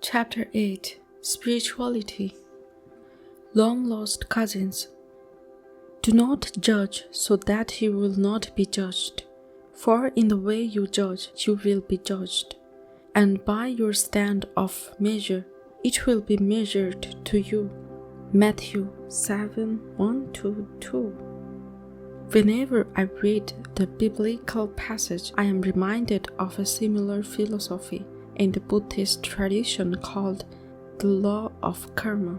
Chapter 8 Spirituality. Long lost cousins. Do not judge so that you will not be judged. For in the way you judge, you will be judged. And by your stand of measure, it will be measured to you. Matthew 7:1-2. Whenever I read the biblical passage, I am reminded of a similar philosophy in the Buddhist tradition called the law of karma.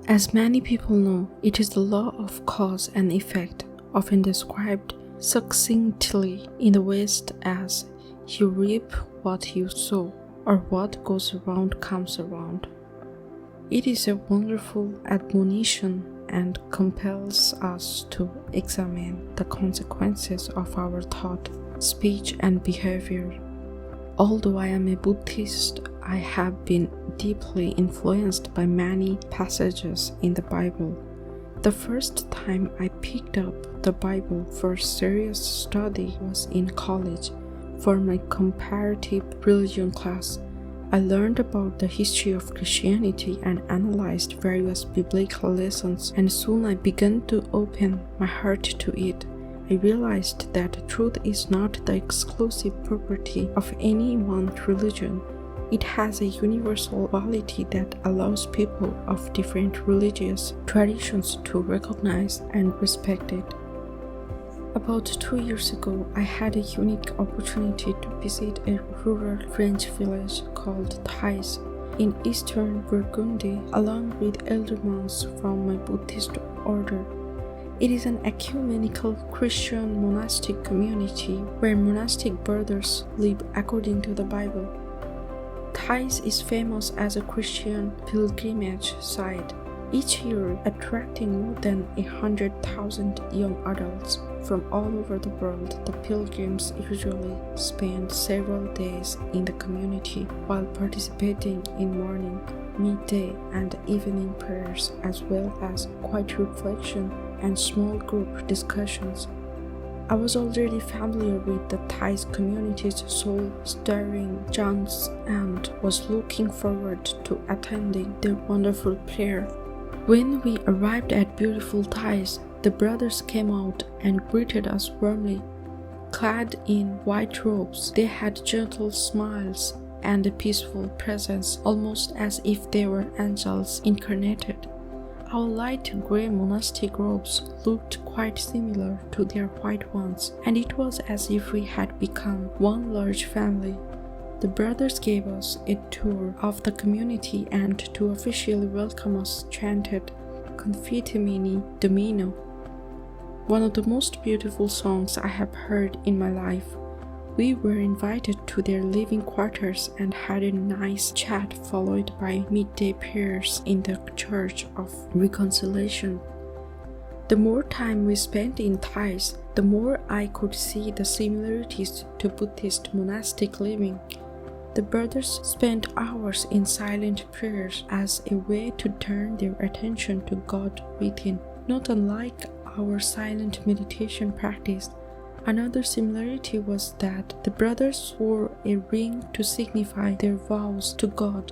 As many people know, it is the law of cause and effect, often described succinctly in the West as you reap what you sow, or what goes around comes around. It is a wonderful admonition and compels us to examine the consequences of our thought, speech, and behavior. Although I am a Buddhist, I have been deeply influenced by many passages in the Bible. The first time I picked up the Bible for serious study was in college. For my comparative religion class, I learned about the history of Christianity and analyzed various biblical lessons, and soon I began to open my heart to it. I realized that truth is not the exclusive property of any one religion. It has a universal quality that allows people of different religious traditions to recognize and respect it. About 2 years ago, I had a unique opportunity to visit a rural French village called Thais in eastern Burgundy, along with elder monks from my Buddhist order. It is an ecumenical Christian monastic community where monastic brothers live according to the Bible. Thais is famous as a Christian pilgrimage site, each year attracting more than 100,000 young adults from all over the world. The pilgrims usually spend several days in the community while participating in morning, midday, and evening prayers, as well as quiet reflection and small group discussions. I was already familiar with the Thais community's soul-stirring chants and was looking forward to attending their wonderful prayer. When we arrived at beautiful Thais, the brothers came out and greeted us warmly. Clad in white robes, they had gentle smiles and a peaceful presence, almost as if they were angels incarnated. Our light grey monastic robes looked quite similar to their white ones, and it was as if we had become one large family. The brothers gave us a tour of the community and to officially welcome us chanted Confitemi Domino, one of the most beautiful songs I have heard in my life. We were invited to their living quarters and had a nice chat followed by midday prayers in the Church of Reconciliation. The more time we spent in Thais, the more I could see the similarities to Buddhist monastic living. The brothers spent hours in silent prayers as a way to turn their attention to God within, not unlike our silent meditation practice. Another similarity was that the brothers wore a ring to signify their vows to God.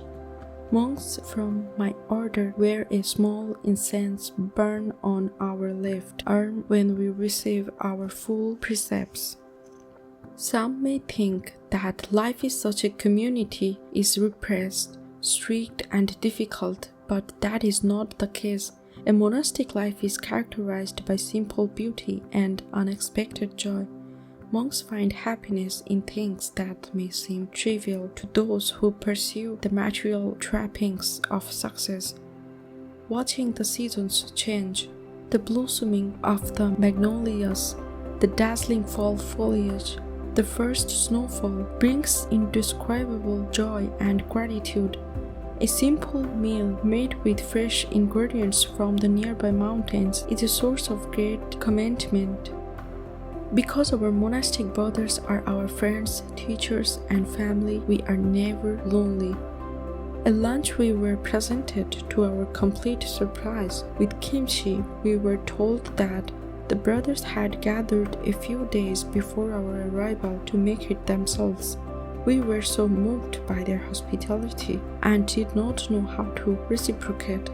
Monks from my order wear a small incense burn on our left arm when we receive our full precepts. Some may think that life in such a community is repressed, strict, and difficult, but that is not the case. A monastic life is characterized by simple beauty and unexpected joy. Monks find happiness in things that may seem trivial to those who pursue the material trappings of success. Watching the seasons change, the blossoming of the magnolias, the dazzling fall foliage, the first snowfall brings indescribable joy and gratitude. A simple meal made with fresh ingredients from the nearby mountains is a source of great contentment. Because our monastic brothers are our friends, teachers, and family, we are never lonely. At lunch we were presented to our complete surprise with kimchi. We were told that the brothers had gathered a few days before our arrival to make it themselves. We were so moved by their hospitality and did not know how to reciprocate.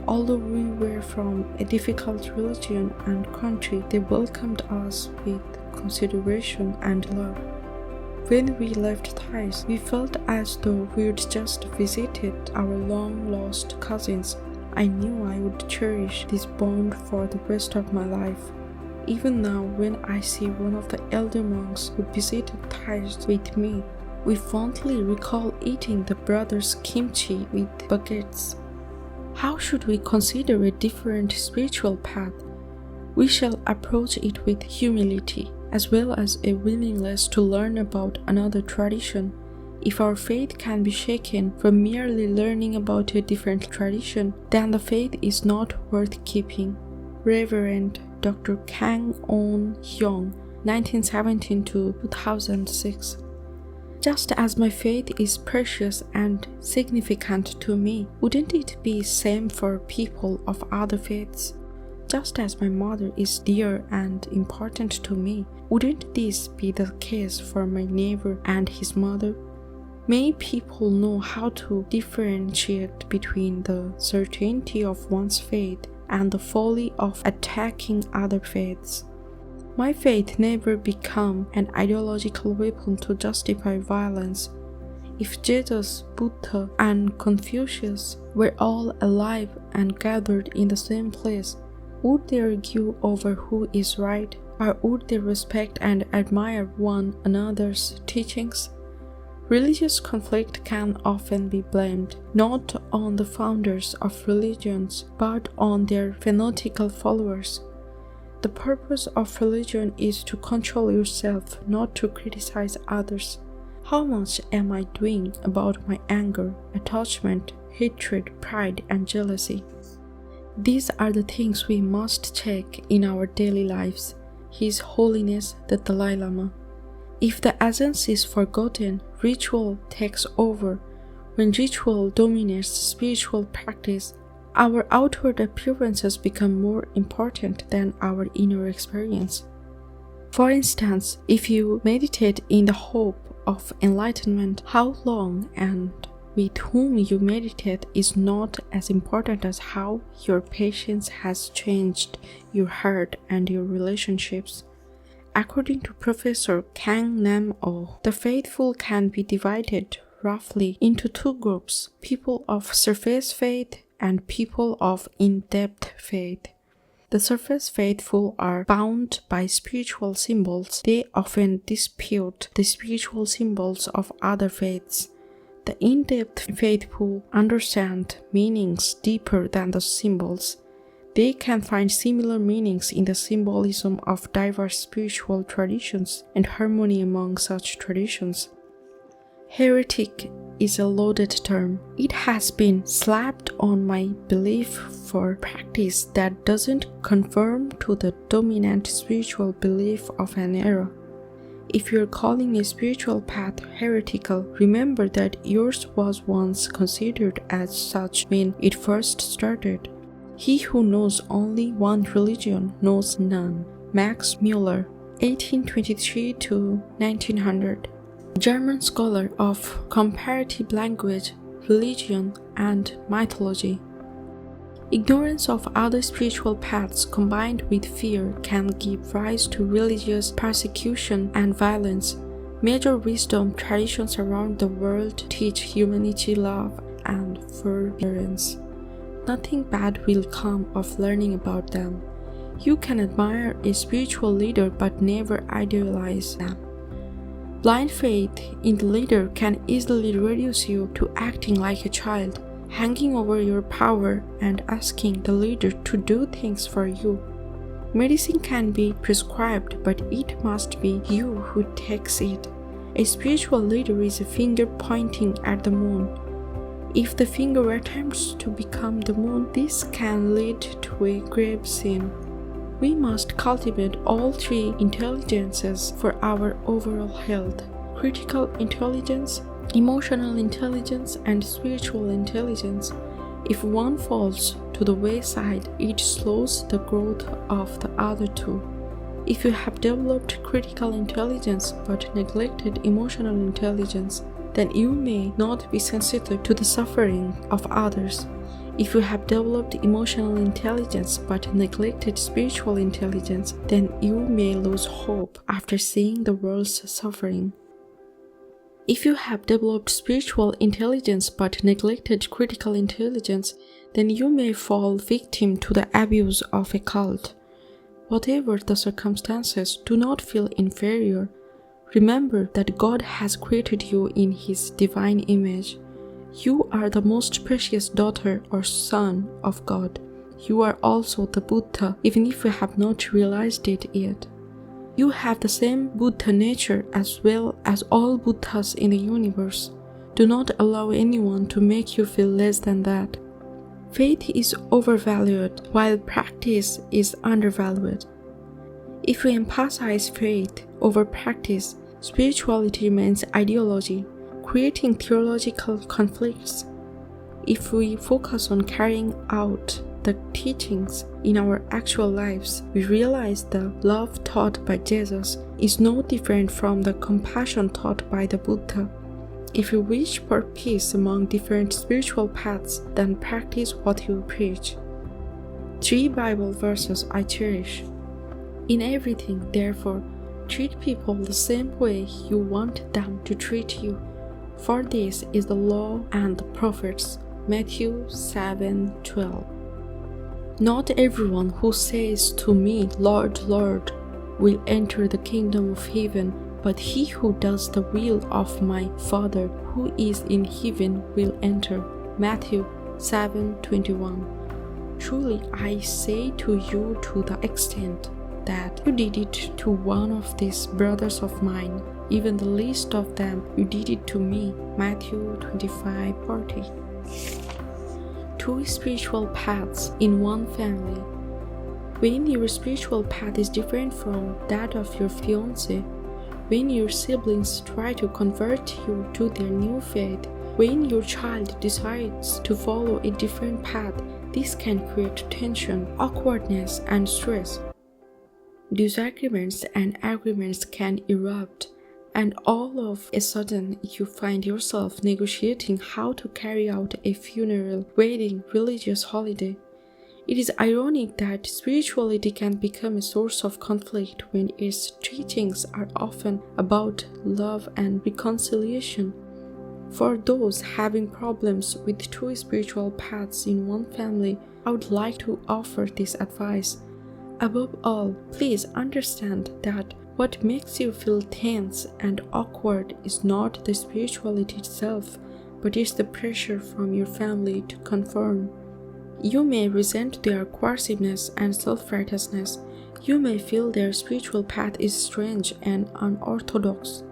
Although we were from a difficult religion and country, they welcomed us with consideration and love. When we left Thais, we felt as though we'd just visited our long-lost cousins. I knew I would cherish this bond for the rest of my life. Even now, when I see one of the elder monks who visited Thais with me, we fondly recall eating the brothers' kimchi with baguettes. How should we consider a different spiritual path? We shall approach it with humility, as well as a willingness to learn about another tradition. If our faith can be shaken from merely learning about a different tradition, then the faith is not worth keeping. Reverend Dr. Kang On-hyung, 1917 to 2006. Just as my faith is precious and significant to me, wouldn't it be same for people of other faiths? Just as my mother is dear and important to me, wouldn't this be the case for my neighbor and his mother? May people know how to differentiate between the certainty of one's faith and the folly of attacking other faiths. My faith never become an ideological weapon to justify violence. If Jesus, Buddha, and Confucius were all alive and gathered in the same place, would they argue over who is right, or would they respect and admire one another's teachings? Religious conflict can often be blamed not on the founders of religions, but on their fanatical followers. The purpose of religion is to control yourself, not to criticize others. How much am I doing about my anger, attachment, hatred, pride, and jealousy? These are the things we must check in our daily lives. His Holiness the Dalai Lama. If the essence is forgotten, ritual takes over. When ritual dominates spiritual practice, our outward appearances become more important than our inner experience. For instance, if you meditate in the hope of enlightenment, how long and with whom you meditate is not as important as how your patience has changed your heart and your relationships. According to Professor Kang Nam-oh, the faithful can be divided roughly into two groups, people of surface faith and people of in-depth faith. The surface faithful are bound by spiritual symbols. They often dispute the spiritual symbols of other faiths. The in-depth faithful understand meanings deeper than the symbols. They can find similar meanings in the symbolism of diverse spiritual traditions and harmony among such traditions. Heretic is a loaded term. It has been slapped on my belief for practice that doesn't conform to the dominant spiritual belief of an era. If you're calling a spiritual path heretical, remember that yours was once considered as such when it first started. He who knows only one religion knows none. Max Muller, 1823 to 1900. German scholar of comparative language, religion, and mythology. Ignorance of other spiritual paths combined with fear can give rise to religious persecution and violence. Major wisdom traditions around the world teach humanity love and forbearance. Nothing bad will come of learning about them. You can admire a spiritual leader but never idealize them. Blind faith in the leader can easily reduce you to acting like a child, hanging over your power and asking the leader to do things for you. Medicine can be prescribed, but it must be you who takes it. A spiritual leader is a finger pointing at the moon. If the finger attempts to become the moon, this can lead to a grave sin. We must cultivate all three intelligences for our overall health: critical intelligence, emotional intelligence, and spiritual intelligence. If one falls to the wayside, it slows the growth of the other two. If you have developed critical intelligence but neglected emotional intelligence, then you may not be sensitive to the suffering of others. If you have developed emotional intelligence but neglected spiritual intelligence, then you may lose hope after seeing the world's suffering. If you have developed spiritual intelligence but neglected critical intelligence, then you may fall victim to the abuse of a cult. Whatever the circumstances, do not feel inferior. Remember that God has created you in His divine image. You are the most precious daughter or son of God. You are also the Buddha, even if you have not realized it yet. You have the same Buddha nature as well as all Buddhas in the universe. Do not allow anyone to make you feel less than that. Faith is overvalued, while practice is undervalued. If we emphasize faith over practice, spirituality remains ideology, creating theological conflicts. If we focus on carrying out the teachings in our actual lives, we realize the love taught by Jesus is no different from the compassion taught by the Buddha. If you wish for peace among different spiritual paths, then practice what you preach. 3 Bible verses I cherish. In everything, therefore, treat people the same way you want them to treat you, for this is the law and the prophets. Matthew 7:12. Not everyone who says to me, Lord, Lord, will enter the kingdom of heaven, but he who does the will of my Father who is in heaven will enter. Matthew 7:21. Truly I say to you, to the extent that you did it to one of these brothers of mine, even the least of them, you did it to me. Matthew 25:40. 2 spiritual paths in one family. When your spiritual path is different from that of your fiancé, when your siblings try to convert you to their new faith, when your child decides to follow a different path, this can create tension, awkwardness, and stress. Disagreements and arguments can erupt, and all of a sudden you find yourself negotiating how to carry out a funeral, wedding, religious holiday. It is ironic that spirituality can become a source of conflict when its teachings are often about love and reconciliation. For those having problems with 2 spiritual paths in one family, I would like to offer this advice. Above all, please understand that what makes you feel tense and awkward is not the spirituality itself, but is the pressure from your family to conform. You may resent their coerciveness and self-righteousness. You may feel their spiritual path is strange and unorthodox.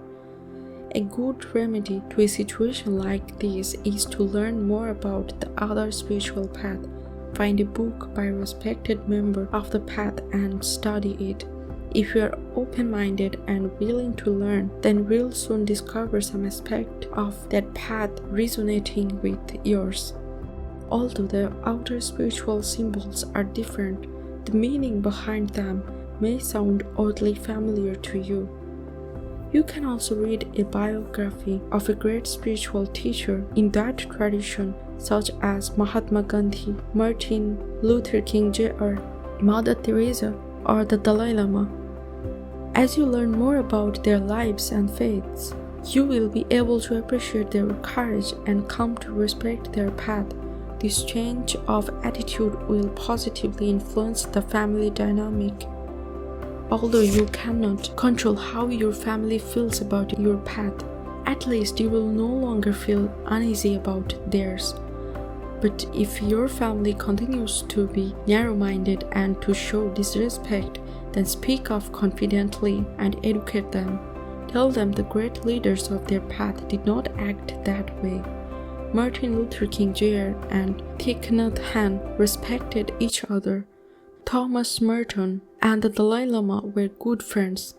A good remedy to a situation like this is to learn more about the other spiritual path. Find a book by a respected member of the path and study it. If you are open-minded and willing to learn, then we'll soon discover some aspect of that path resonating with yours. Although the outer spiritual symbols are different, the meaning behind them may sound oddly familiar to you. You can also read a biography of a great spiritual teacher in that tradition, such as Mahatma Gandhi, Martin Luther King Jr., Mother Teresa, or the Dalai Lama. As you learn more about their lives and faiths, you will be able to appreciate their courage and come to respect their path. This change of attitude will positively influence the family dynamic. Although you cannot control how your family feels about your path, at least you will no longer feel uneasy about theirs. But if your family continues to be narrow-minded and to show disrespect, then speak up confidently and educate them. Tell them the great leaders of their path did not act that way. Martin Luther King Jr. and Thich Nhat Hanh respected each other. Thomas Merton and the Dalai Lama were good friends.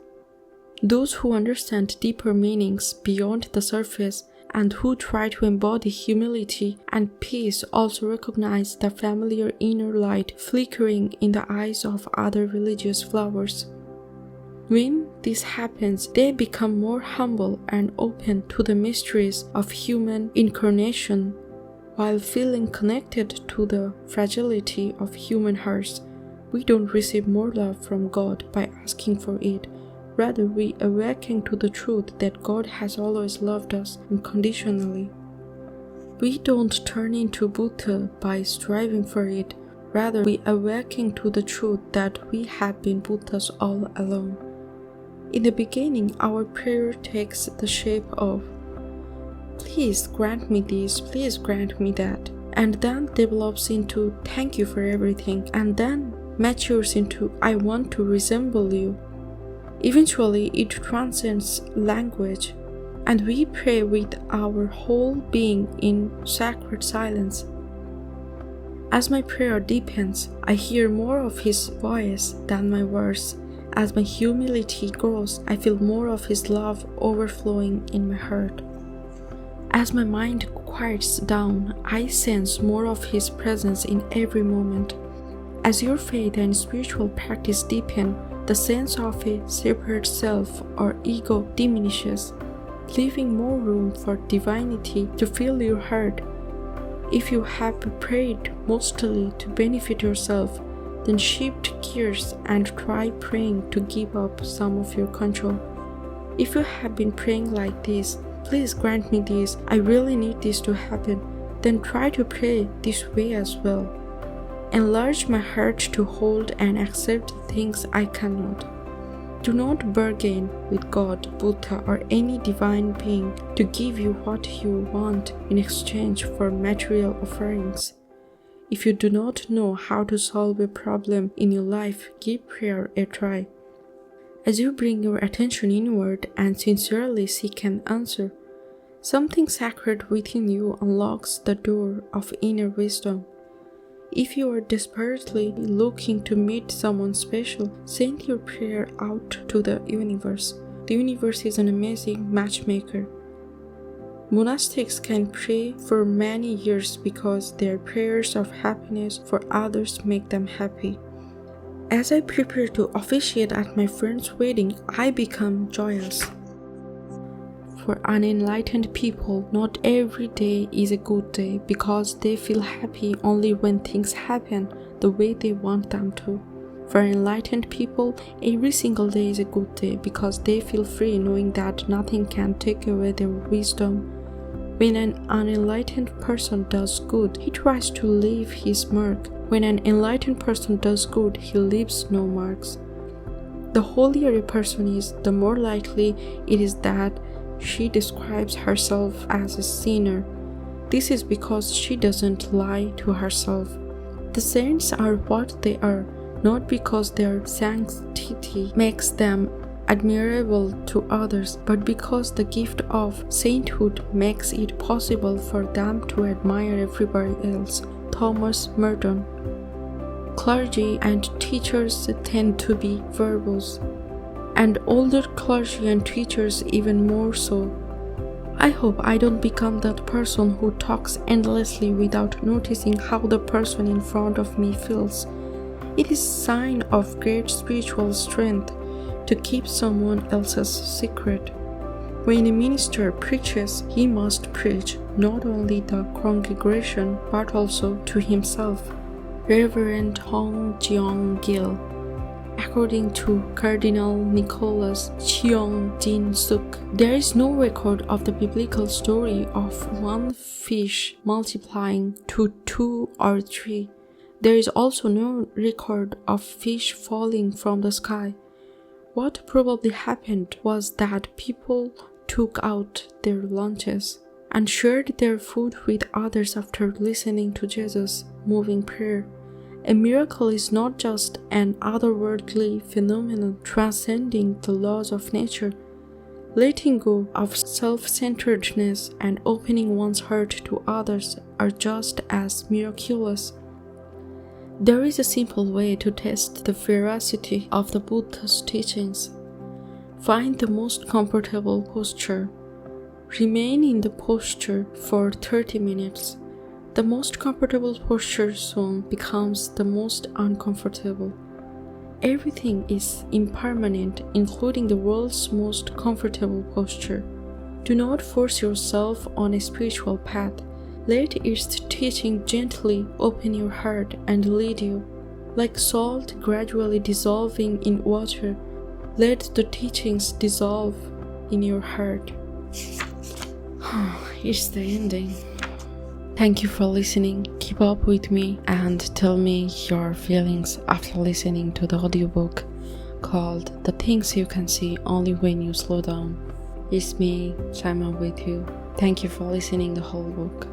Those who understand deeper meanings beyond the surface and who try to embody humility and peace also recognize the familiar inner light flickering in the eyes of other religious flowers. When this happens, they become more humble and open to the mysteries of human incarnation, while feeling connected to the fragility of human hearts. We don't receive more love from God by asking for it. Rather, we awaken to the truth that God has always loved us unconditionally. We don't turn into Buddha by striving for it. Rather, we awaken to the truth that we have been Buddhas all along. In the beginning, our prayer takes the shape of, "Please grant me this, please grant me that," and then develops into, "Thank you for everything," and then matures into, "I want to resemble you." Eventually, it transcends language, and we pray with our whole being in sacred silence. As my prayer deepens, I hear more of His voice than my words. As my humility grows, I feel more of His love overflowing in my heart. As my mind quiets down, I sense more of His presence in every moment. As your faith and spiritual practice deepen, the sense of a separate self or ego diminishes, leaving more room for divinity to fill your heart. If you have prayed mostly to benefit yourself, then shift gears and try praying to give up some of your control. If you have been praying like this, "Please grant me this, I really need this to happen," then try to pray this way as well. Enlarge my heart to hold and accept things I cannot. Do not bargain with God, Buddha, or any divine being to give you what you want in exchange for material offerings. If you do not know how to solve a problem in your life, give prayer a try. As you bring your attention inward and sincerely seek an answer, something sacred within you unlocks the door of inner wisdom. If you are desperately looking to meet someone special, send your prayer out to the universe. The universe is an amazing matchmaker. Monastics can pray for many years because their prayers of happiness for others make them happy. As I prepare to officiate at my friend's wedding, I become joyous. For unenlightened people, not every day is a good day because they feel happy only when things happen the way they want them to. For enlightened people, every single day is a good day because they feel free knowing that nothing can take away their wisdom. When an unenlightened person does good, he tries to leave his mark. When an enlightened person does good, he leaves no marks. The holier a person is, the more likely it is that she describes herself as a sinner. This is because she doesn't lie to herself. The saints are what they are, not because their sanctity makes them admirable to others, but because the gift of sainthood makes it possible for them to admire everybody else. Thomas Merton. Clergy and teachers tend to be verbose, and older clergy and teachers even more so. I hope I don't become that person who talks endlessly without noticing how the person in front of me feels. It is a sign of great spiritual strength to keep someone else's secret. When a minister preaches, he must preach not only the congregation but also to himself. Reverend Hong Jeong-gil. According to Cardinal Nicholas Cheong-jin-suk, there is no record of the biblical story of one fish multiplying to 2 or 3. There is also no record of fish falling from the sky. What probably happened was that people took out their lunches and shared their food with others after listening to Jesus' moving prayer. A miracle is not just an otherworldly phenomenon transcending the laws of nature. Letting go of self-centeredness and opening one's heart to others are just as miraculous. There is a simple way to test the veracity of the Buddha's teachings. Find the most comfortable posture. Remain in the posture for 30 minutes. The most comfortable posture soon becomes the most uncomfortable. everything is impermanent, including the world's most comfortable posture. Do not force yourself on a spiritual path. Let its teaching gently open your heart and lead you. Like salt gradually dissolving in water, let the teachings dissolve in your heart. It's the ending. Thank you for listening. Keep up with me and tell me your feelings after listening to the audiobook called The Things You Can See Only When You Slow Down. It's me, Simon, with you. Thank you for listening the whole book.